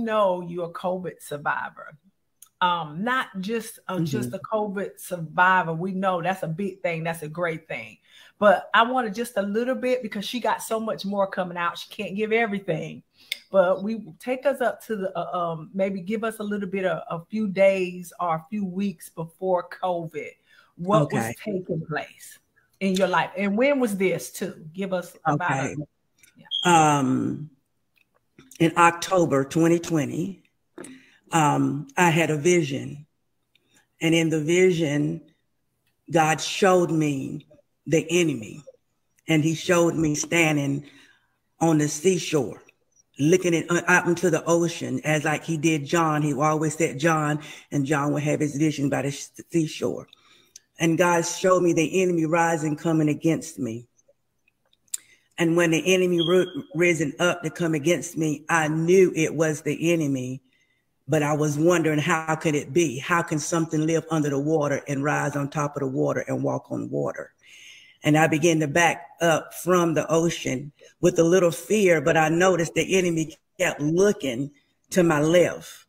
know you're a COVID survivor. Not just just a COVID survivor. We know that's a big thing. That's a great thing. But I wanted just a little bit because she got so much more coming out. She can't give everything. But we take us up to the maybe give us a little bit of a few days or a few weeks before COVID. What was taking place in your life, and when was this too? Give us about in October 2020, I had a vision, and in the vision, God showed me the enemy, and He showed me standing on the seashore, looking out into the ocean, as like He did John. He always said John, and John would have his vision by the seashore. And God showed me the enemy rising, coming against me. And when the enemy risen up to come against me, I knew it was the enemy, but I was wondering, how could it be? How can something live under the water and rise on top of the water and walk on water? And I began to back up from the ocean with a little fear, but I noticed the enemy kept looking to my left.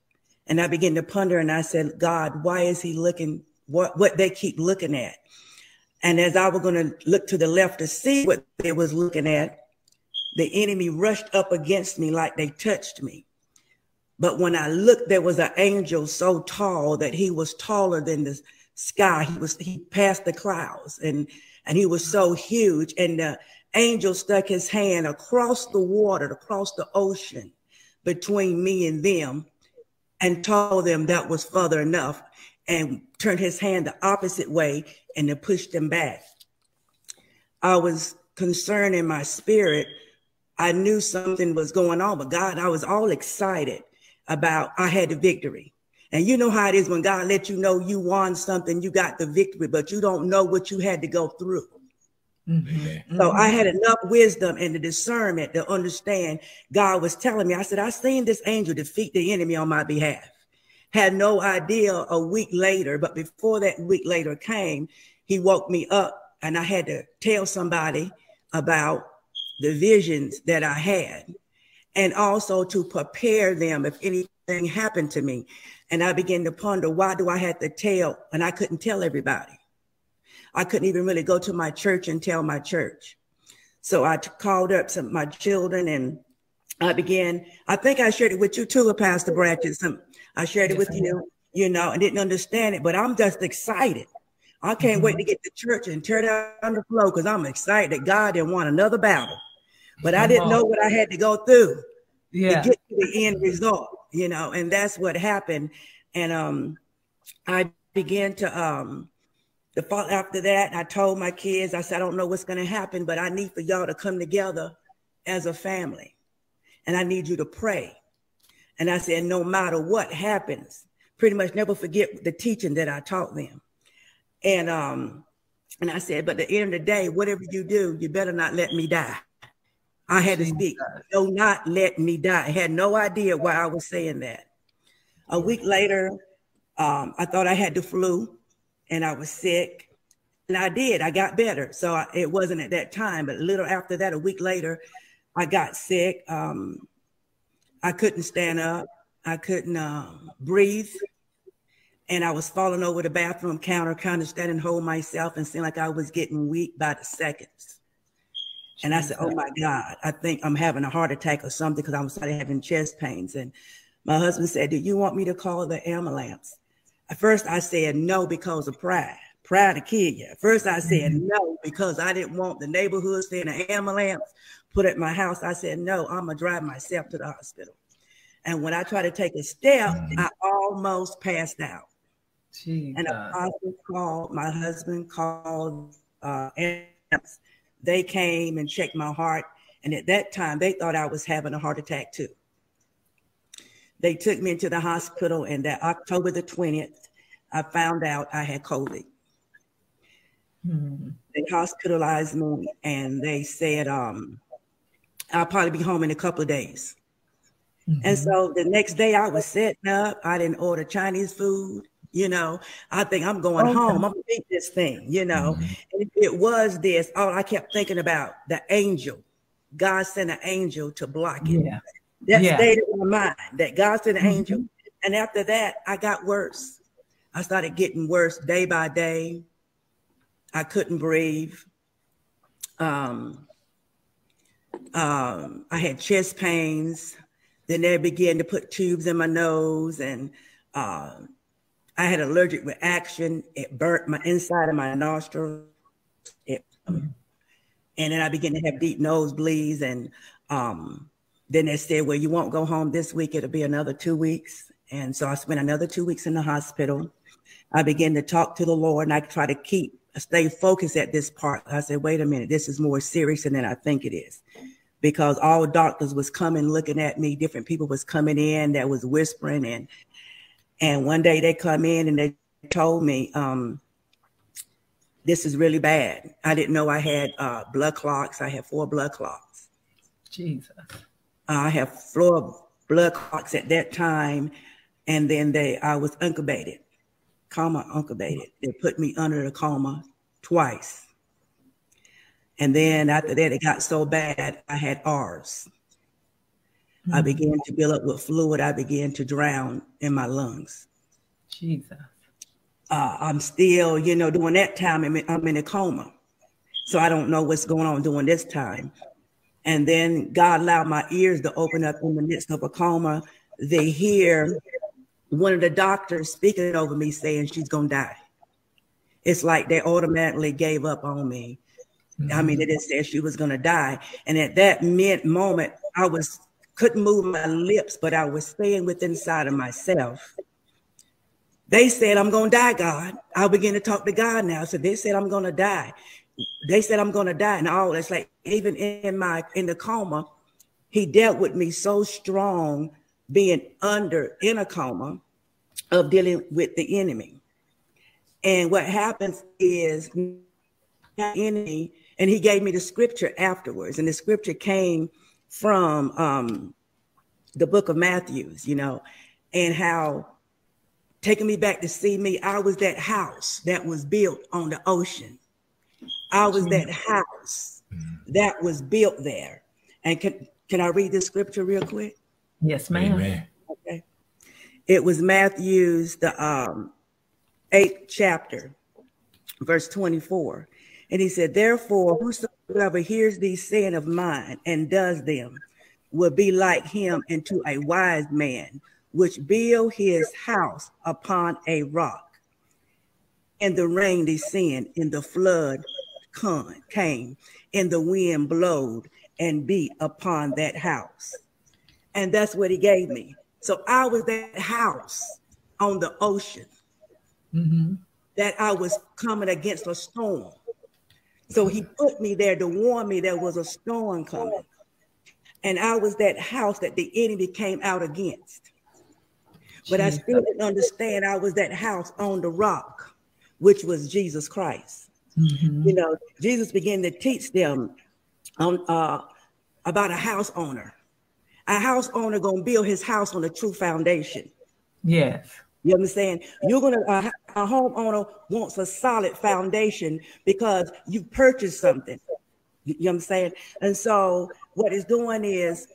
And I began to ponder, and I said, God, why is he looking? What they keep looking at? And as I was going to look to the left to see what they was looking at, the enemy rushed up against me like they touched me. But when I looked, there was an angel so tall that he was taller than the sky. He passed the clouds, and he was so huge. And the angel stuck his hand across the water, across the ocean between me and them, and told them that was further enough, and turned his hand the opposite way and then pushed them back. I was concerned in my spirit. I knew something was going on, but God, I was all excited about I had the victory. And you know how it is when God lets you know you won something, you got the victory, but you don't know what you had to go through. So I had enough wisdom and the discernment to understand God was telling me. I said, I seen this angel defeat the enemy on my behalf. Had no idea a week later, but before that week later came, he woke me up, and I had to tell somebody about the visions that I had, and also to prepare them if anything happened to me. And I began to ponder, why do I have to tell? And I couldn't tell everybody. I couldn't even really go to my church and tell my church. So I called up some of my children, and I think I shared it with you too, Pastor Bratches. I shared it with you, and didn't understand it, but I'm just excited. I can't wait to get to church and tear down the floor, because I'm excited that God didn't want another battle. But I didn't know what I had to go through to get to the end result, and that's what happened. And I began to, the fall after that, I told my kids, I said, I don't know what's going to happen, but I need for y'all to come together as a family. And I need you to pray. And I said, no matter what happens, pretty much never forget the teaching that I taught them. And I said, but at the end of the day, whatever you do, you better not let me die. I had to speak, do not let me die. I had no idea why I was saying that. A week later, I thought I had the flu and I was sick. And I did. I got better. So it wasn't at that time, but a little after that, a week later, I got sick. I couldn't stand up. I couldn't breathe. And I was falling over the bathroom counter, kind of standing, hold myself, and seemed like I was getting weak by the seconds. And I said, oh my God, I think I'm having a heart attack or something, because I started having chest pains. And my husband said, do you want me to call the ambulance? At first I said no, because of pride to kill you. At first I said no, because I didn't want the neighborhood seeing an ambulance put at my house. I said, no, I'm going to drive myself to the hospital. And when I tried to take a step, I almost passed out. Jesus. And my husband called ambulance. They came and checked my heart. And at that time, they thought I was having a heart attack too. They took me into the hospital, and that October the 20th, I found out I had COVID. They hospitalized me, and they said, I'll probably be home in a couple of days. And so the next day I was setting up. I didn't order Chinese food. I think I'm going home. I'm going to eat this thing, And it was this. All I kept thinking about, the angel. God sent an angel to block it. That stayed in my mind, that God sent an angel. And after that, I got worse. I started getting worse day by day. I couldn't breathe. I had chest pains. Then they began to put tubes in my nose, and I had allergic reaction. It burnt my inside of my nostrils. And then I began to have deep nosebleeds. And then they said, well, you won't go home this week. It'll be another 2 weeks. And so I spent another 2 weeks in the hospital. I began to talk to the Lord, and I try to stay focused at this part. I said, wait a minute, this is more serious than I think it is. Because all doctors was coming, looking at me. Different people was coming in that was whispering. And one day they come in and they told me, this is really bad. I didn't know I had blood clots. I had 4 blood clots. Jesus. I have 4 blood clots at that time. And then I was incubated, coma incubated. They put me under the coma twice. And then after that, it got so bad, I had R's. I began to build up with fluid. I began to drown in my lungs. Jesus. I'm still, during that time, I'm in a coma. So I don't know what's going on during this time. And then God allowed my ears to open up in the midst of a coma. They hear one of the doctors speaking over me saying she's going to die. It's like they automatically gave up on me. I mean, they just said she was going to die. And at that moment, I couldn't move my lips, but I was staying within inside of myself. They said, I'm going to die, God. I began to talk to God now. So they said, I'm going to die. They said, I'm going to die. And all it's like, even in the coma, he dealt with me so strong, being in a coma, of dealing with the enemy. And what happens is the enemy, and he gave me the scripture afterwards. And the scripture came from the book of Matthew, and how taking me back to see me, I was that house that was built on the ocean. I was that house that was built there. And can I read this scripture real quick? Yes, ma'am. Amen. Okay. It was Matthew's, the 8th chapter, verse 24. And he said, therefore, whosoever hears these saying of mine and does them will be like him into a wise man, which built his house upon a rock. And the rain descended, and the flood came, and the wind blowed and beat upon that house. And that's what he gave me. So I was that house on the ocean that I was coming against a storm. So he put me there to warn me there was a storm coming. And I was that house that the enemy came out against. But I still didn't understand I was that house on the rock, which was Jesus Christ. Jesus began to teach them about a house owner. A house owner gonna build his house on a true foundation. Yes. You understand? A homeowner wants a solid foundation because you purchased something. You understand? And so what it's doing is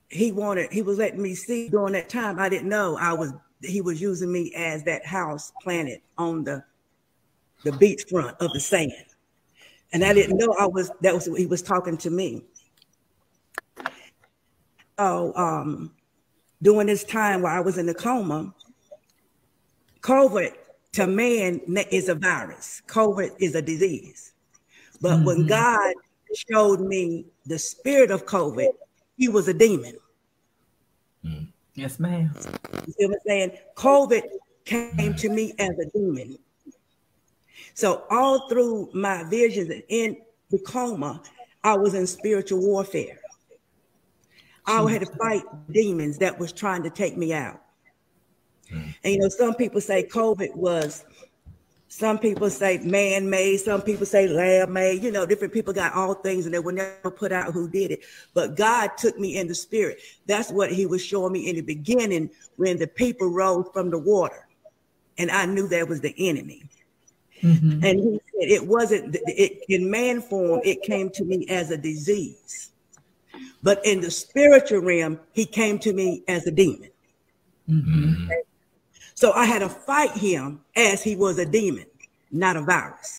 he was letting me see during that time. I didn't know he was using me as that house planted on the beachfront of the sand. And I didn't know he was talking to me. So during this time while I was in the coma, COVID to man is a virus. COVID is a disease. But when God showed me the spirit of COVID, he was a demon. Yes, ma'am. You see what I'm saying? COVID came to me as a demon. So all through my visions and in the coma, I was in spiritual warfare. I had to fight demons that was trying to take me out. And some people say COVID some people say man-made, some people say lab-made, different people got all things and they will never put out who did it. But God took me in the spirit. That's what he was showing me in the beginning when the people rose from the water. And I knew that was the enemy. And he said it wasn't, in man form, it came to me as a disease. But in the spiritual realm, he came to me as a demon. Mm-hmm. So I had to fight him as he was a demon, not a virus.